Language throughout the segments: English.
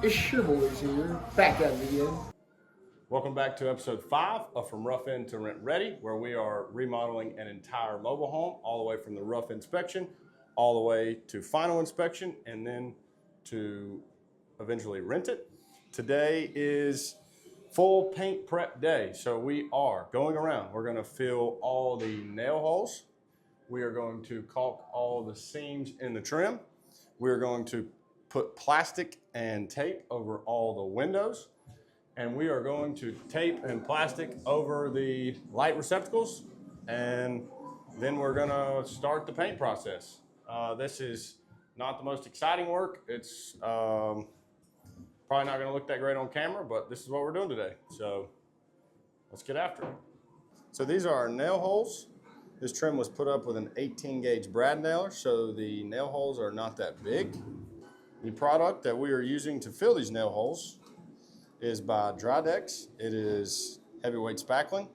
It's your boys here, back at it again. Welcome back to episode 5 of From Rough In to Rent Ready, where we are remodeling an entire mobile home, all the way from the rough inspection, all the way to final inspection, and then to eventually rent it. Today is full paint prep day, so we are going around. We're going to fill all the nail holes. We are going to caulk all the seams in the trim. We are going to put plastic and tape over all the windows. And we are going to tape and plastic over the light receptacles. And then we're gonna start the paint process. This is not the most exciting work. It's probably not gonna look that great on camera, but this is what we're doing today. So let's get after it. So these are our nail holes. This trim was put up with an 18 gauge brad nailer, so the nail holes are not that big. The product that we are using to fill these nail holes is by Drydex. It is heavyweight spackling.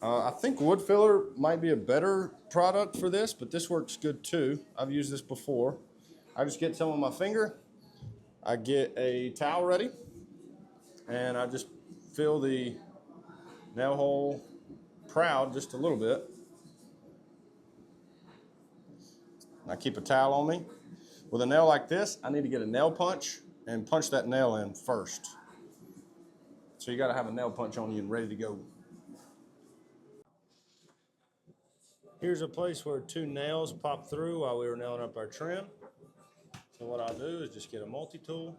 I think wood filler might be a better product for this, but this works good too. I've used this before. I just get some on my finger, I get a towel ready, and I just fill the nail hole proud just a little bit. I keep a towel on me. With a nail like this, I need to get a nail punch and punch that nail in first. So you gotta have a nail punch on you and ready to go. Here's a place where 2 nails popped through while we were nailing up our trim. So what I'll do is just get a multi-tool.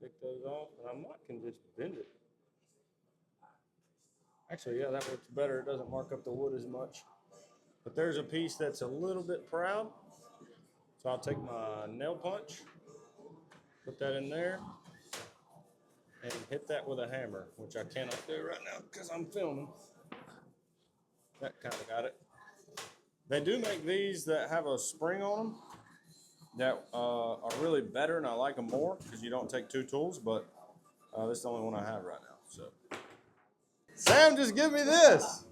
Take those off, and I can just bend it. Actually, yeah, that works better. It doesn't mark up the wood as much. But there's a piece that's a little bit proud. So I'll take my nail punch, put that in there, and hit that with a hammer, which I cannot do right now because I'm filming. That kind of got it. They do make these that have a spring on them that are really better, and I like them more because you don't take 2 tools, but this is the only one I have right now. So, Sam, just give me this.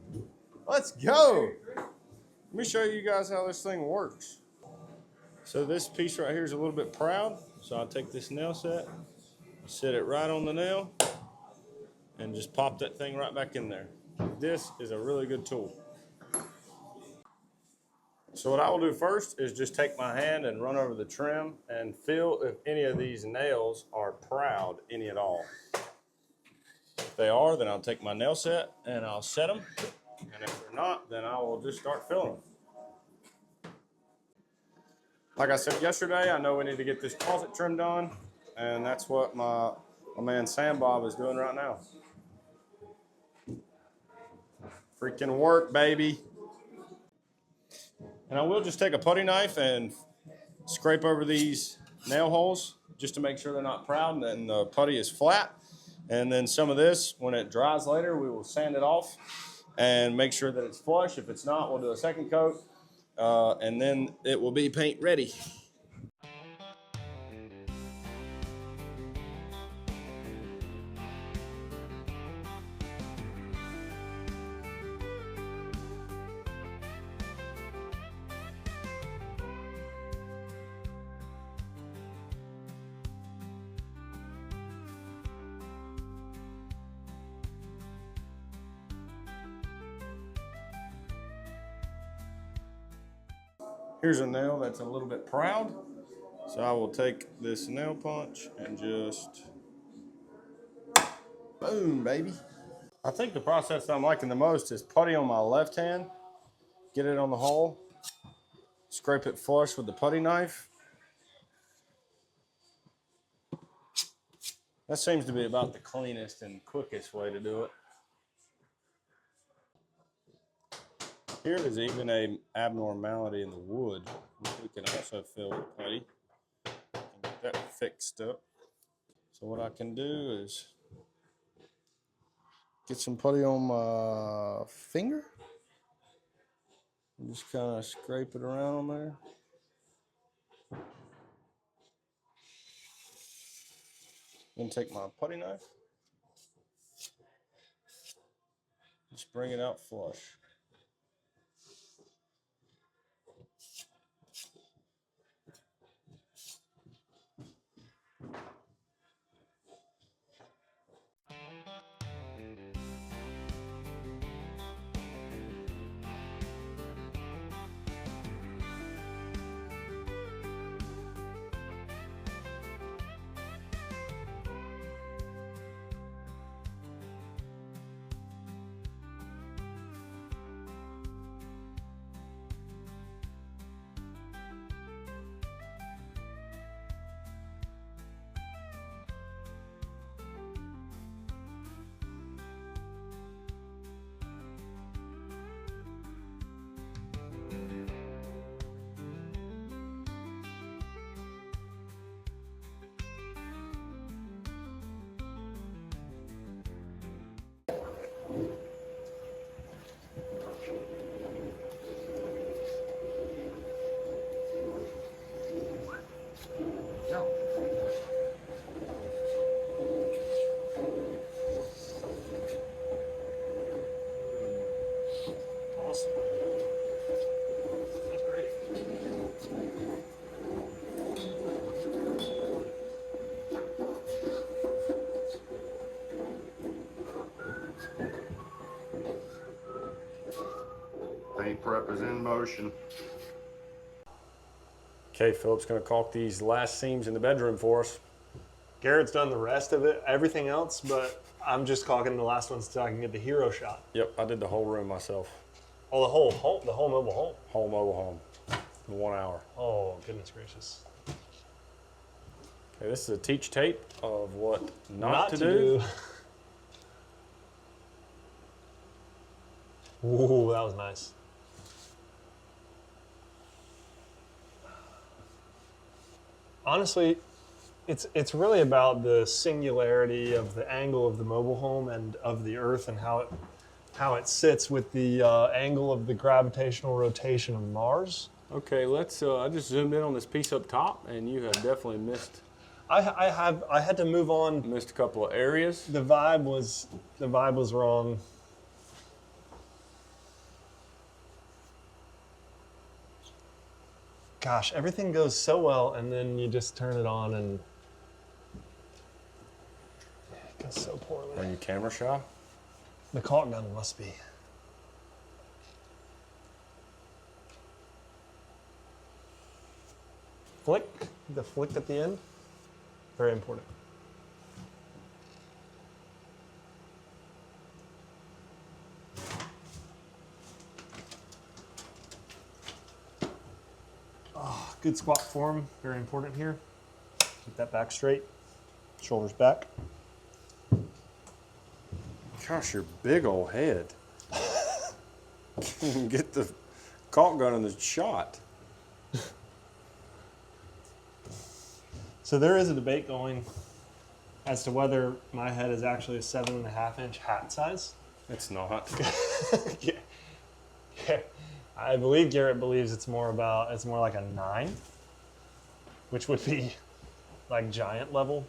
Let's go. Let me show you guys how this thing works. So this piece right here is a little bit proud, so I'll take this nail set, set it right on the nail, and just pop that thing right back in there. This is a really good tool. So what I will do first is just take my hand and run over the trim and feel if any of these nails are proud, any at all. If they are, then I'll take my nail set and I'll set them. And if they're not, then I will just start filling them. Like I said yesterday, I know we need to get this closet trim done, and that's what my man Sam Bob is doing right now. Freaking work, baby. And I will just take a putty knife and scrape over these nail holes just to make sure they're not proud and then the putty is flat. And then some of this, when it dries later, we will sand it off and make sure that it's flush. If it's not, we'll do a second coat, and then it will be paint ready. Here's a nail that's a little bit proud. So I will take this nail punch and just boom, baby. I think the process I'm liking the most is putty on my left hand, get it on the hole, scrape it flush with the putty knife. That seems to be about the cleanest and quickest way to do it. Here is even an abnormality in the wood, which we can also fill with putty and get that fixed up. So what I can do is get some putty on my finger and just kind of scrape it around on there. Then take my putty knife Just bring it out flush. Awesome. That's great. Paint prep is in motion. Okay, Philip's gonna caulk these last seams in the bedroom for us. Garrett's done the rest of it, everything else, but I'm just caulking the last ones so I can get the hero shot. Yep, I did the whole room myself. Oh, the whole mobile home. Whole mobile home in 1 hour. Oh, goodness gracious. Okay, this is a teach tape of what not to do. Ooh, that was nice. Honestly, it's really about the singularity of the angle of the mobile home and of the Earth and how it sits with the angle of the gravitational rotation of Mars. Okay, let's. I just zoomed in on this piece up top, and you have definitely missed I had to move on. a couple of areas. The vibe was wrong. Gosh, everything goes so well, and then you just turn it on, and it goes so poorly. Are you camera shy? The caulk gun must be. Flick, the flick at the end, very important. Oh, good squat form, very important here. Keep that back straight, shoulders back. Gosh, your big old head. Can't even get the caulk gun in the shot. So there is a debate going as to whether my head is actually a 7.5-inch hat size. It's not. Yeah. Yeah. I believe Garrett believes it's more like a 9, which would be like giant level.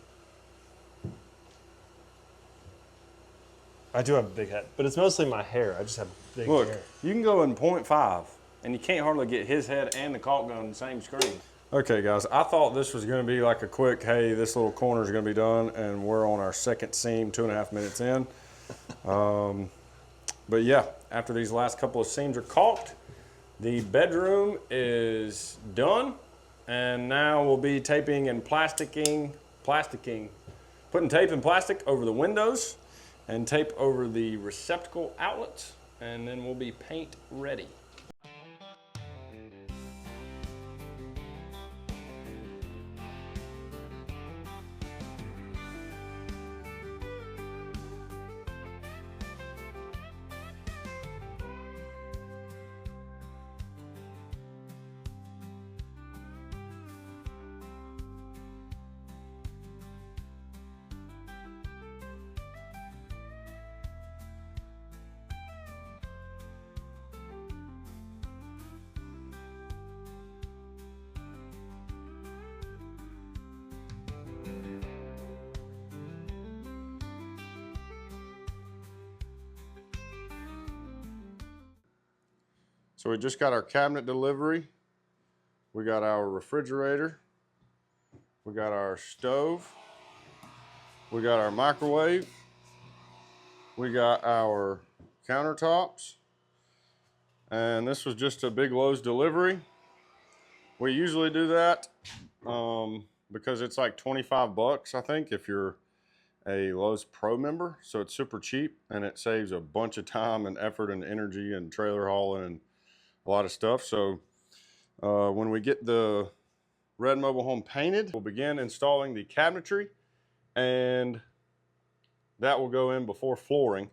I do have a big head, but it's mostly my hair. I just have big Look, hair. you can go in 0.5, and you can't hardly get his head and the caulk gun on the same screen. Okay, guys, I thought this was going to be like a quick, hey, this little corner is going to be done, and we're on our second seam, 2.5 minutes in. But yeah, after these last couple of seams are caulked, the bedroom is done, and now we'll be taping and putting tape and plastic over the windows and tape over the receptacle outlets, and then we'll be paint ready. So we just got our cabinet delivery. We got our refrigerator. We got our stove. We got our microwave. We got our countertops. And this was just a big Lowe's delivery. We usually do that because it's like 25 bucks, I think, if you're a Lowe's Pro member. So it's super cheap and it saves a bunch of time and effort and energy and trailer hauling and a lot of stuff. So when we get the red mobile home painted, we'll begin installing the cabinetry, and that will go in before flooring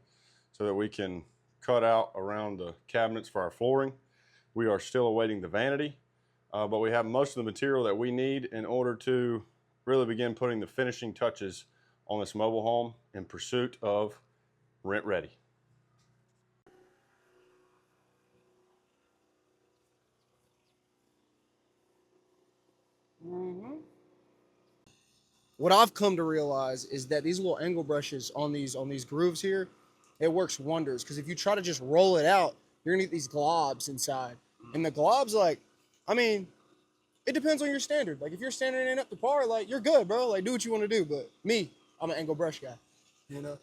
so that we can cut out around the cabinets for our flooring. We are still awaiting the vanity, but we have most of the material that we need in order to really begin putting the finishing touches on this mobile home in pursuit of rent ready. What I've come to realize is that these little angle brushes on these grooves here, it works wonders. Because if you try to just roll it out, you're gonna get these globs inside. And the globs, like, I mean, it depends on your standard. Like, if your standard ain't up to par, like, you're good, bro. Like, do what you want to do. But me, I'm an angle brush guy, you know?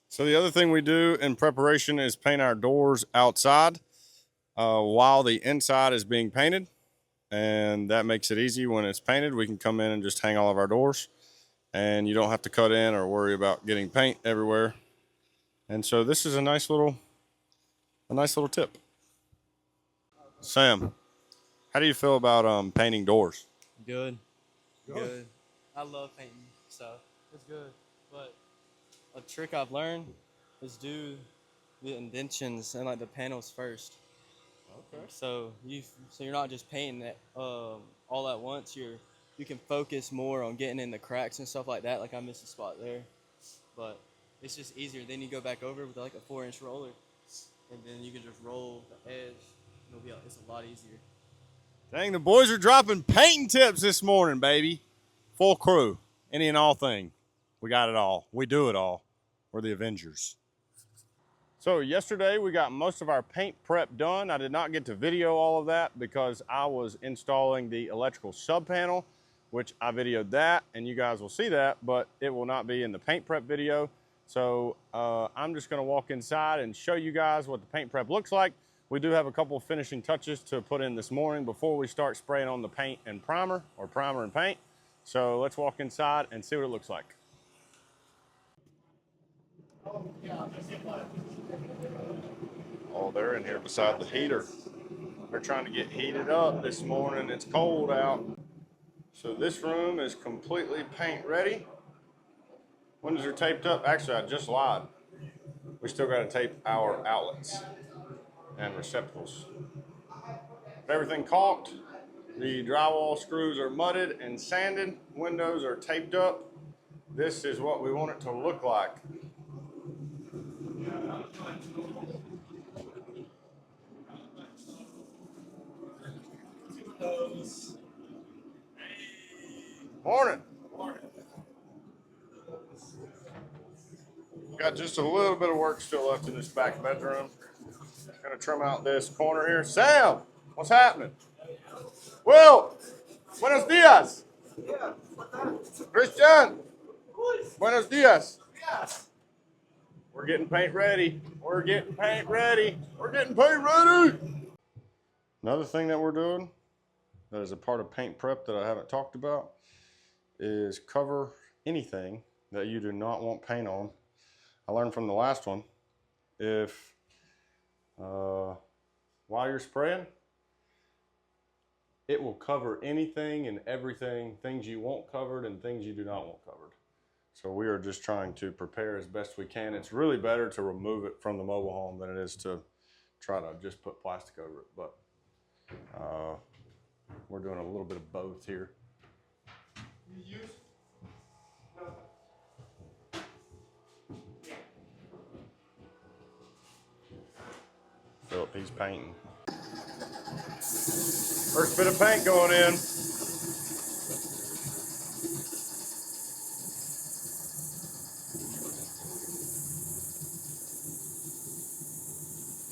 So the other thing we do in preparation is paint our doors outside while the inside is being painted. And that makes it easy. When it's painted, we can come in and just hang all of our doors, and you don't have to cut in or worry about getting paint everywhere. And so this is a nice little tip. Sam, how do you feel about painting doors? Good. Good. I love painting stuff. It's good. But a trick I've learned is do the indentions and like the panels first. Okay. So you're not just painting it all at once. You can focus more on getting in the cracks and stuff like that. Like I missed a spot there, but it's just easier. Then you go back over with like a 4-inch roller, and then you can just roll the edge. It's a lot easier. Dang, the boys are dropping painting tips this morning, baby. Full crew, any and all thing. We got it all. We do it all. We're the Avengers. So yesterday we got most of our paint prep done. I did not get to video all of that because I was installing the electrical sub panel, which I videoed that, and you guys will see that, but it will not be in the paint prep video. So I'm just gonna walk inside and show you guys what the paint prep looks like. We do have a couple of finishing touches to put in this morning before we start spraying on the paint and primer, or primer and paint. So let's walk inside and see what it looks like. Oh, they're in here beside the heater. They're trying to get heated up this morning. It's cold out. So this room is completely paint ready. Windows are taped up. Actually, I just lied. We still got to tape our outlets and receptacles. Everything caulked. The drywall screws are mudded and sanded. Windows are taped up. This is what we want it to look like. Morning. Got just a little bit of work still left in this back bedroom. Gonna trim out this corner here. Sam, what's happening? Will, buenos dias. Christian, buenos dias. We're getting paint ready. We're getting paint ready. We're getting paint ready. Another thing that we're doing that is a part of paint prep that I haven't talked about is cover anything that you do not want paint on. I learned from the last one, if while you're spraying, it will cover anything and everything, things you want covered and things you do not want covered. So we are just trying to prepare as best we can. It's really better to remove it from the mobile home than it is to try to just put plastic over it. But we're doing a little bit of both here. Philip, he's painting. First bit of paint going in.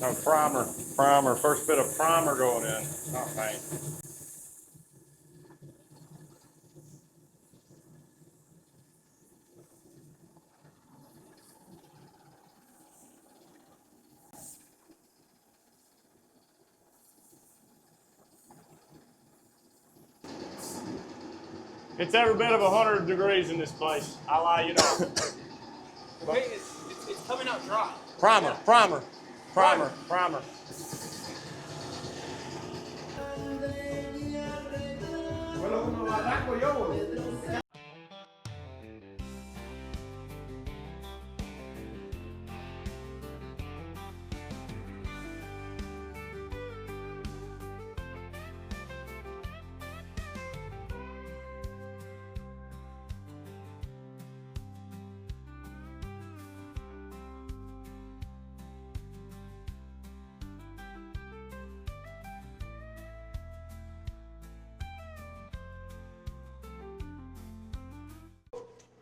No, primer, first bit of primer going in, not paint. It's every bit of 100 degrees in this place. I lie, you know. The paint is it's coming out dry. Primer, primer, primer, primer.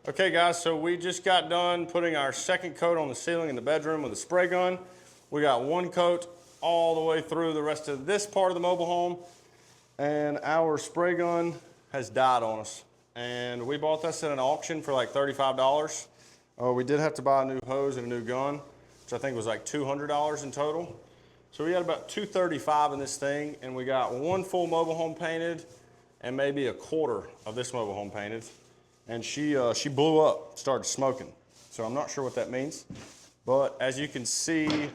Okay guys, so we just got done putting our second coat on the ceiling in the bedroom with a spray gun. We got one coat all the way through the rest of this part of the mobile home, and our spray gun has died on us. And we bought this at an auction for like $35. We did have to buy a new hose and a new gun, which I think was like $200 in total. So we had about $235 in this thing, and we got one full mobile home painted and maybe a quarter of this mobile home painted. And she blew up, started smoking. So I'm not sure what that means. But as you can see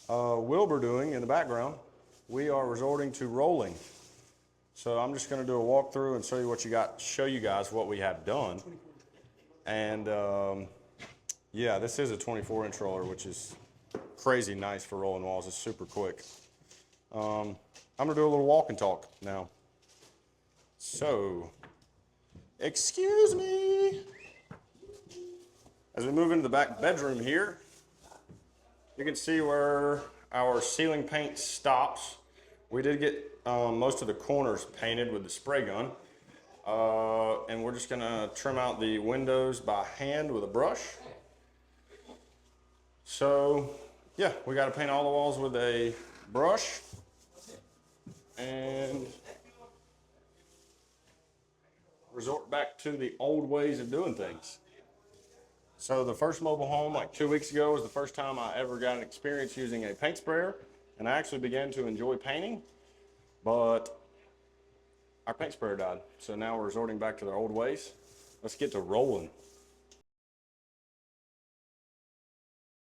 Wilbur doing in the background, we are resorting to rolling. So I'm just gonna do a walkthrough and show you guys what we have done. And yeah, this is a 24-inch roller, which is crazy nice for rolling walls. It's super quick. I'm gonna do a little walk and talk now. So, excuse me. As we move into the back bedroom here, you can see where our ceiling paint stops. We did get most of the corners painted with the spray gun. And we're just gonna trim out the windows by hand with a brush. So, yeah, we gotta paint all the walls with a brush. And resort back to the old ways of doing things. So the first mobile home, like 2 weeks ago, was the first time I ever got an experience using a paint sprayer, and I actually began to enjoy painting, but our paint sprayer died. So now we're resorting back to the old ways. Let's get to rolling.